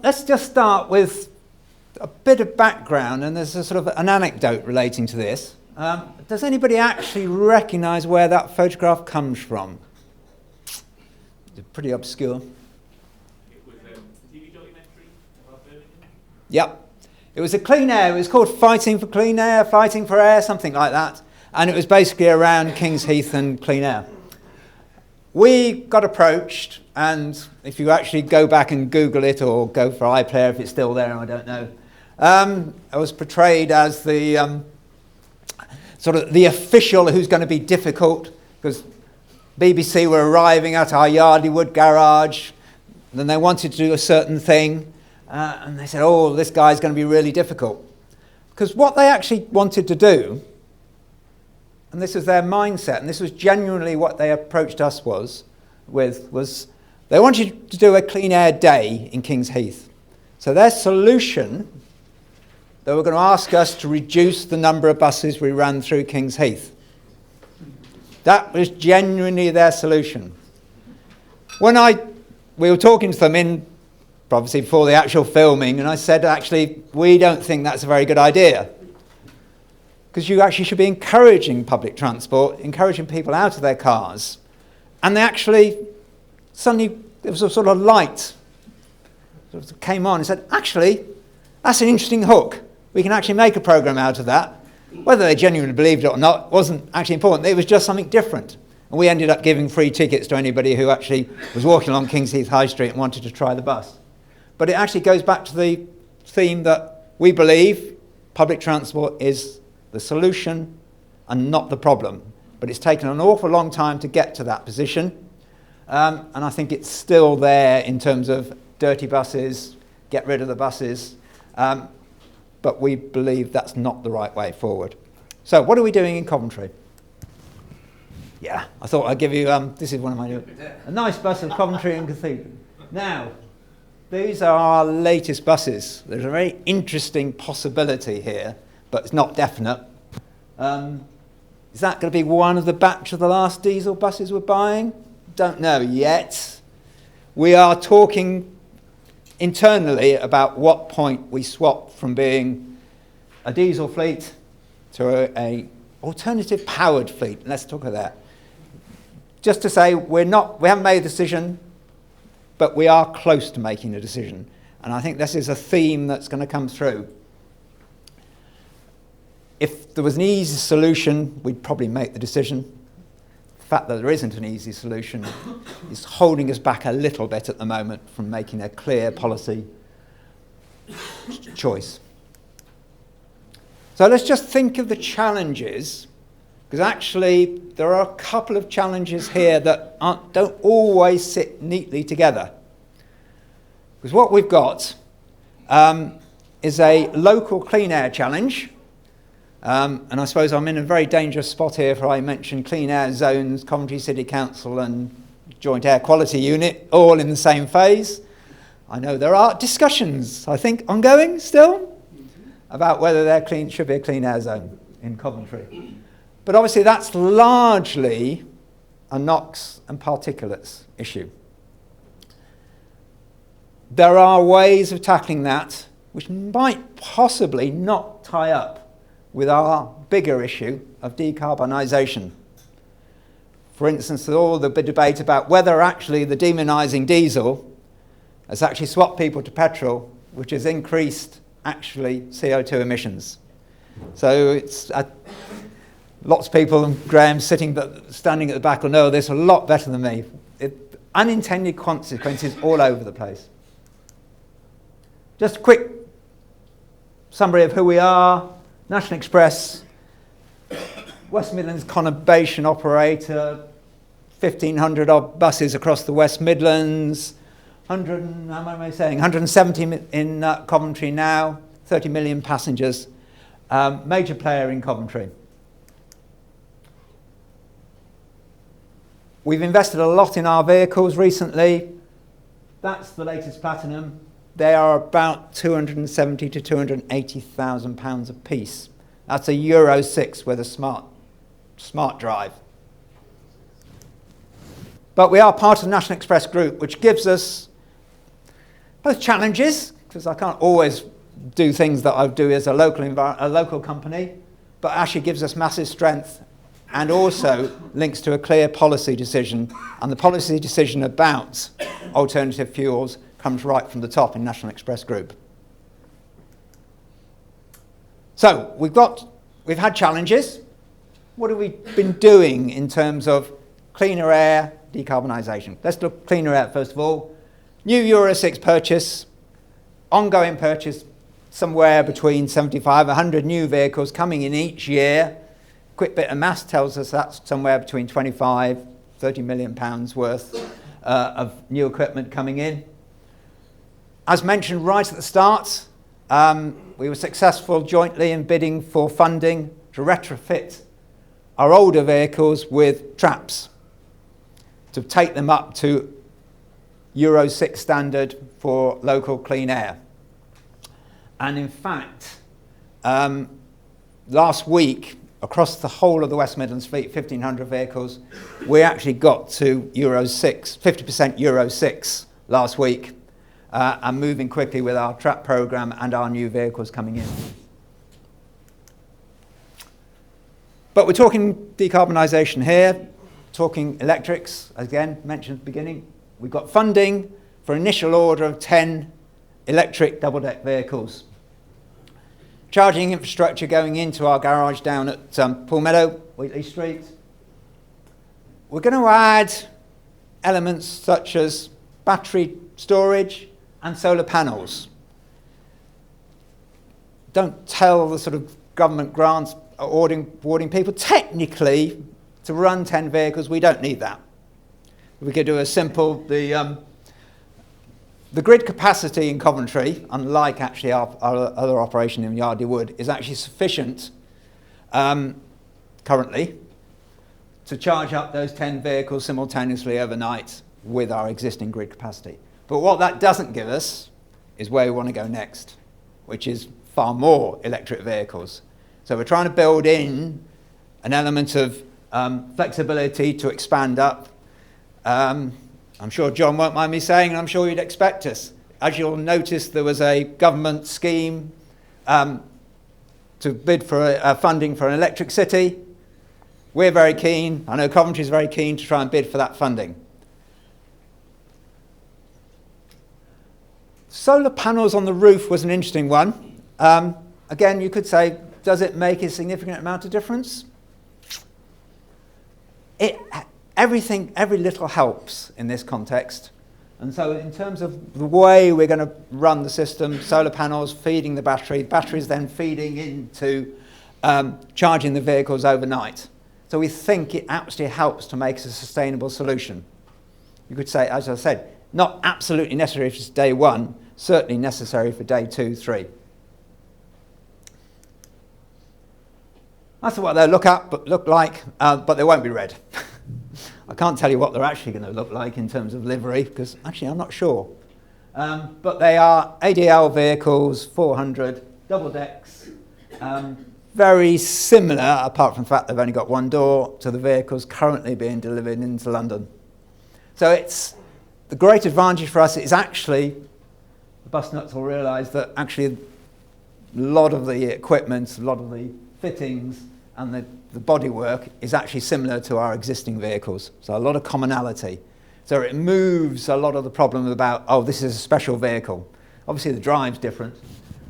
Let's just start with a bit of background, and there's a sort of an anecdote relating to this. Does anybody actually recognise where that photograph comes from? It's pretty obscure. It was a TV documentary about Birmingham? Yep. It was a clean air. It was called Fighting for Clean Air, Fighting for Air, something like that. And it was basically around King's Heath and clean air. We got approached, and if you actually go back and Google it or go for iPlayer if it's still there, I don't know. I was portrayed as the sort of the official who's going to be difficult, because BBC were arriving at our Yardley Wood garage, and then they wanted to do a certain thing, and they said, oh, this guy's going to be really difficult. Because what they actually wanted to do, and this was their mindset, and this was genuinely what they approached us was they wanted to do a clean air day in King's Heath. So their solution, they were going to ask us to reduce the number of buses we ran through King's Heath. That was genuinely their solution. We were talking to them obviously before the actual filming, and I said, actually, we don't think that's a very good idea. Because you actually should be encouraging public transport, encouraging people out of their cars. And they actually, suddenly, there was a sort of light that came on and said, actually, that's an interesting hook. We can actually make a programme out of that. Whether they genuinely believed it or not wasn't actually important. It was just something different. And we ended up giving free tickets to anybody who actually was walking along King's Heath High Street and wanted to try the bus. But it actually goes back to the theme that we believe public transport is the solution and not the problem. But it's taken an awful long time to get to that position. And I think it's still there in terms of dirty buses, get rid of the buses. But we believe that's not the right way forward. So what are we doing in Coventry? Yeah, I thought I'd give you, this is one of my, a nice bus of Coventry and Cathedral. Now, these are our latest buses. There's a very interesting possibility here, but it's not definite. Is that going to be one of the batch of the last diesel buses we're buying? Don't know yet. We are talking internally about what point we swap from being a diesel fleet to a alternative powered fleet. Let's talk about that. Just to say we haven't made a decision, but we are close to making a decision. And I think this is a theme that's going to come through. If there was an easy solution, we'd probably make the decision. The fact that there isn't an easy solution is holding us back a little bit at the moment from making a clear policy choice. So let's just think of the challenges, because actually there are a couple of challenges here that don't always sit neatly together. Because what we've got is a local clean air challenge. And I suppose I'm in a very dangerous spot here, for I mentioned clean air zones, Coventry City Council and Joint Air Quality Unit, all in the same phase. I know there are discussions, I think, ongoing still, about whether there should be a clean air zone in Coventry. But obviously that's largely a NOx and particulates issue. There are ways of tackling that which might possibly not tie up with our bigger issue of decarbonisation. For instance, all the debate about whether actually the demonising diesel has actually swapped people to petrol, which has increased actually CO2 emissions. So it's lots of people, and Graham standing at the back will know this a lot better than me. Unintended consequences all over the place. Just a quick summary of who we are. National Express, West Midlands conurbation operator, 1,500 odd buses across the West Midlands, 170 in Coventry now, 30 million passengers, major player in Coventry. We've invested a lot in our vehicles recently. That's the latest Platinum. They are about £270,000 to £280,000 a piece. That's a Euro 6 with a smart drive. But we are part of the National Express Group, which gives us both challenges, because I can't always do things that I do as a local company, but actually gives us massive strength and also links to a clear policy decision. And the policy decision about alternative fuels comes right from the top in National Express Group. So we've had challenges. What have we been doing in terms of cleaner air, decarbonisation? Let's look cleaner air first of all. New Euro 6 purchase, ongoing purchase, somewhere between 75 and 100 new vehicles coming in each year. Quick bit of maths tells us that's somewhere between 25, 30 million pounds worth of new equipment coming in. As mentioned right at the start, we were successful jointly in bidding for funding to retrofit our older vehicles with traps to take them up to Euro 6 standard for local clean air. And in fact, last week, across the whole of the West Midlands fleet, 1,500 vehicles, we actually got to Euro 6, 50% Euro 6 last week, and moving quickly with our trap programme and our new vehicles coming in. But we're talking decarbonisation here, talking electrics, again, mentioned at the beginning. We've got funding for initial order of 10 electric double-deck vehicles. Charging infrastructure going into our garage down at Poolmeadow, Wheatley Street. We're going to add elements such as battery storage and solar panels. Don't tell the sort of government grants awarding people. Technically, to run 10 vehicles, we don't need that. We could do a simple, the grid capacity in Coventry, unlike actually our other operation in Yardley Wood, is actually sufficient currently to charge up those 10 vehicles simultaneously overnight with our existing grid capacity. But what that doesn't give us is where we want to go next, which is far more electric vehicles. So we're trying to build in an element of flexibility to expand up. I'm sure John won't mind me saying, and I'm sure you'd expect us. As you'll notice, there was a government scheme to bid for funding for an electric city. We're very keen, I know Coventry's very keen to try and bid for that funding. Solar panels on the roof was an interesting one. Again, you could say, does it make a significant amount of difference? Every little helps in this context. And so in terms of the way we're going to run the system, solar panels feeding the batteries then feeding into charging the vehicles overnight. So we think it actually helps to make a sustainable solution. You could say, as I said, not absolutely necessary for day one, certainly necessary for day 2, 3. That's what they'll look like, but they won't be red. I can't tell you what they're actually going to look like in terms of livery, because actually I'm not sure. But they are ADL vehicles, 400, double decks, very similar, apart from the fact they've only got one door, to the vehicles currently being delivered into London. So it's the great advantage for us is actually, the bus nuts will realise that actually a lot of the equipment, a lot of the fittings and the bodywork is actually similar to our existing vehicles. So a lot of commonality. So it moves a lot of the problem about, oh, this is a special vehicle. Obviously the drive's different,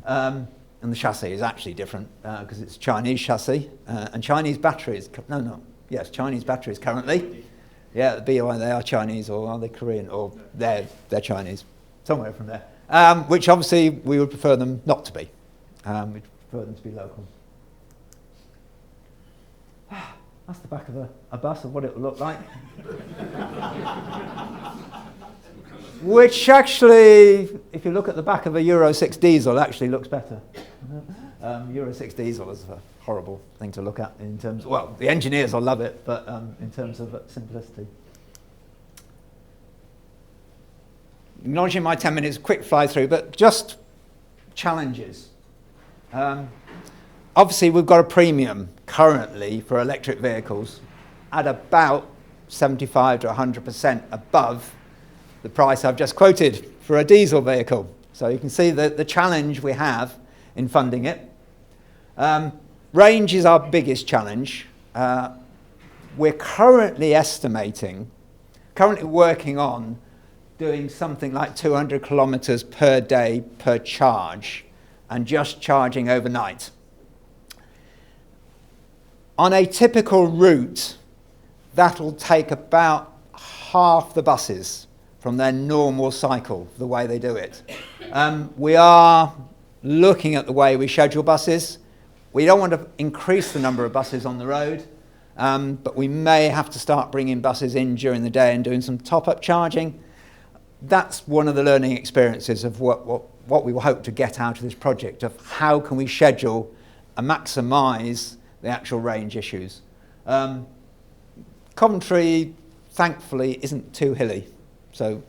and the chassis is actually different because it's Chinese chassis and Chinese batteries. Chinese batteries currently. Yeah, be either they are Chinese or are they Korean or they're Chinese, somewhere from there. Which obviously we would prefer them not to be. We'd prefer them to be local. That's the back of a bus of what it will look like. Which actually, if you look at the back of a Euro 6 diesel, actually looks better. Euro 6 diesel is a horrible thing to look at in terms of, well, the engineers will love it, but in terms of simplicity. Acknowledging my 10 minutes, quick fly through, but just challenges. Obviously, we've got a premium currently for electric vehicles at about 75 to 100% above the price I've just quoted for a diesel vehicle. So you can see the challenge we have in funding it. Range is our biggest challenge. We're currently working on doing something like 200 kilometres per day per charge, and just charging overnight. On a typical route, that'll take about half the buses from their normal cycle, the way they do it. We are looking at the way we schedule buses. We don't want to increase the number of buses on the road, but we may have to start bringing buses in during the day and doing some top-up charging. That's one of the learning experiences of what we will hope to get out of this project, of how can we schedule and maximise the actual range issues. Coventry, thankfully, isn't too hilly, so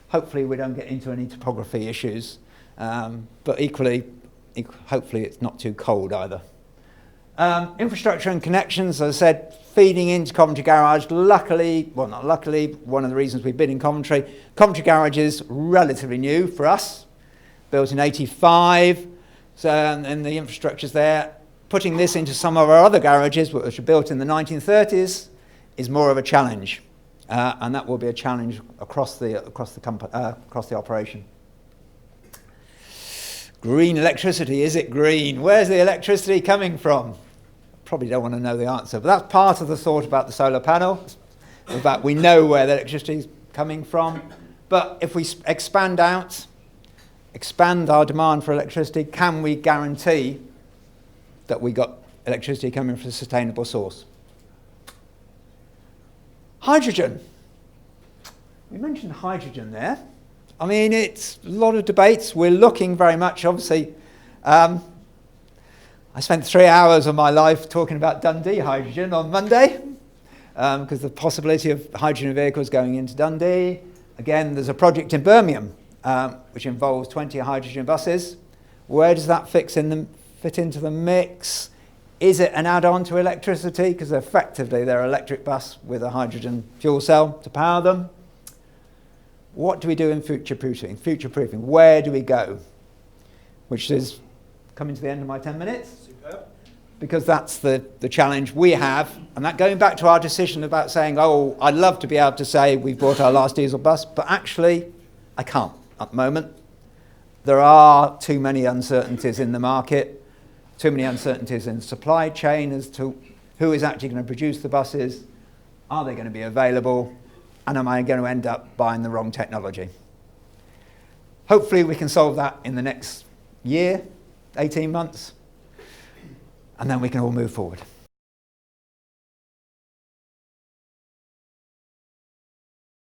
hopefully we don't get into any topography issues, but equally, hopefully it's not too cold either. Infrastructure and connections, as I said, feeding into Coventry Garage. Luckily, well, not luckily, one of the reasons we've been in Coventry Garage is relatively new for us, built in '85, so, and the infrastructure's there. Putting this into some of our other garages, which were built in the 1930s, is more of a challenge, and that will be a challenge across the operation. Green electricity, is it green? Where's the electricity coming from? Probably don't want to know the answer, but that's part of the thought about the solar panel. In fact, we know where the electricity is coming from, but if we expand our demand for electricity, can we guarantee that we got electricity coming from a sustainable source? Hydrogen. We mentioned hydrogen there. I mean, it's a lot of debates. We're looking very much, obviously, I spent 3 hours of my life talking about Dundee hydrogen on Monday, because the possibility of hydrogen vehicles going into Dundee. Again, there's a project in Birmingham, which involves 20 hydrogen buses. Where does that fit into the mix? Is it an add-on to electricity? Because effectively they're an electric bus with a hydrogen fuel cell to power them. What do we do in future-proofing? Where do we go? Which is coming to the end of my 10 minutes. Superb. Because that's the challenge we have. And that going back to our decision about saying, oh, I'd love to be able to say we've bought our last diesel bus, but actually I can't at the moment. There are too many uncertainties in the market, too many uncertainties in the supply chain as to who is actually going to produce the buses, are they going to be available, and am I going to end up buying the wrong technology? Hopefully we can solve that in the next year, 18 months, and then we can all move forward.